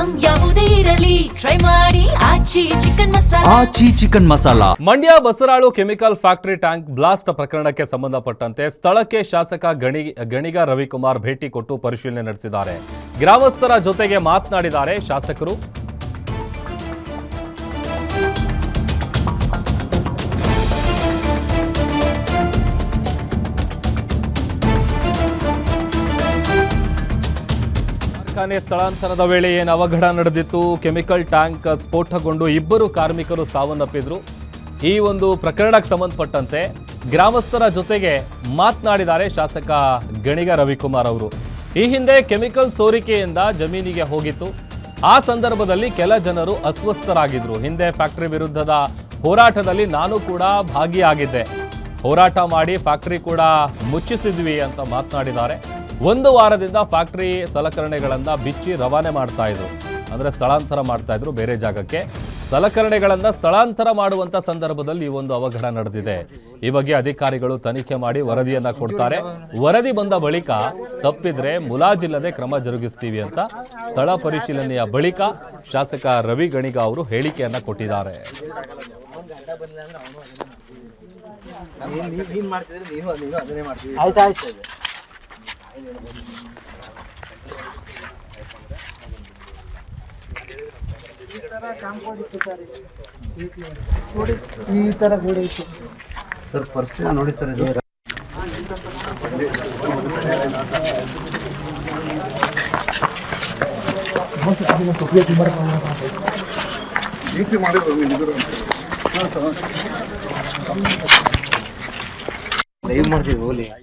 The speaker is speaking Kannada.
ಐಟಂ ಯಾವುದೇ ಇರಲಿ ಟ್ರೈ ಮಾಡಿ Aachi chicken masala. Mandya Basaralu chemical factory tank blast ಪ್ರಕರಣಕ್ಕೆ ಸಂಬಂಧಪಟ್ಟಂತೆ ಸ್ಥಳಕ್ಕೆ ಶಾಸಕ ಗಣಿಗ ರವಿಕುಮಾರ್ ಭೇಟಿ ಕೊಟ್ಟು ಪರಿಶೀಲನೆ ನಡೆಸಿದ್ದಾರೆ. ಗ್ರಾಮಸ್ಥರ ಜೊತೆಗೆ ಮಾತನಾಡಿದ್ದಾರೆ ಶಾಸಕರು. ಕಾರ್ಖಾನೆ ಸ್ಥಳಾಂತರದ ವೇಳೆ ಏನು ಅವಘಡ ನಡೆದಿತ್ತು, ಕೆಮಿಕಲ್ ಟ್ಯಾಂಕ್ ಸ್ಫೋಟಗೊಂಡು ಇಬ್ಬರು ಕಾರ್ಮಿಕರು ಸಾವನ್ನಪ್ಪಿದ್ರು. ಈ ಒಂದು ಪ್ರಕರಣಕ್ಕೆ ಸಂಬಂಧಪಟ್ಟಂತೆ ಗ್ರಾಮಸ್ಥರ ಜೊತೆಗೆ ಮಾತನಾಡಿದ್ದಾರೆ ಶಾಸಕ ಗಣಿಗ ರವಿಕುಮಾರ್ ಅವರು. ಈ ಹಿಂದೆ ಕೆಮಿಕಲ್ ಸೋರಿಕೆಯಿಂದ ಜಮೀನಿಗೆ ಹೋಗಿತ್ತು. ಆ ಸಂದರ್ಭದಲ್ಲಿ ಕೆಲ ಜನರು ಅಸ್ವಸ್ಥರಾಗಿದ್ರು. ಹಿಂದೆ ಫ್ಯಾಕ್ಟರಿ ವಿರುದ್ಧದ ಹೋರಾಟದಲ್ಲಿ ನಾನು ಕೂಡ ಭಾಗಿಯಾಗಿದ್ದೆ. ಹೋರಾಟ ಮಾಡಿ ಫ್ಯಾಕ್ಟರಿ ಕೂಡ ಮುಚ್ಚಿಸಿದ್ವಿ ಅಂತ ಮಾತನಾಡಿದ್ದಾರೆ. 1 ವಾರದಿಂದ ಫ್ಯಾಕ್ಟರಿ ಸಲಕರಣೆಗಳನ್ನ ಬಿಚ್ಚಿ ರವಾನೆ ಮಾಡ್ತಾ ಇದ್ರು, ಅಂದ್ರೆ ಸ್ಥಳಾಂತರ ಮಾಡ್ತಾ ಇದ್ರು ಬೇರೆ ಜಾಗಕ್ಕೆ. ಸಲಕರಣೆಗಳನ್ನ ಸ್ಥಳಾಂತರ ಮಾಡುವಂತ ಸಂದರ್ಭದಲ್ಲಿ ಈ ಒಂದು ಅವಘಡ ನಡೆದಿದೆ. ಈ ಬಗ್ಗೆ ಅಧಿಕಾರಿಗಳು ತನಿಖೆ ಮಾಡಿ ವರದಿಯನ್ನ ಕೊಡ್ತಾರೆ. ವರದಿ ಬಂದ ಬಳಿಕ ತಪ್ಪಿದ್ರೆ ಮುಲಾಜಿಲ್ಲದೆ ಕ್ರಮ ಜರುಗಿಸ್ತೀವಿ ಅಂತ ಸ್ಥಳ ಪರಿಶೀಲನೆಯ ಬಳಿಕ ಶಾಸಕ ರವಿ ಗಣಿಗ ಅವರು ಹೇಳಿಕೆಯನ್ನ ಕೊಟ್ಟಿದ್ದಾರೆ. ಈ ತರ ಗೋಡೆ ಇತ್ತು ಸರ್, ಪರಿಸ್ಥಿತಿ ನೋಡಿ ಸರ್. ಇದು ಲೈವ್ ಮಾಡ್ತೀವಿ.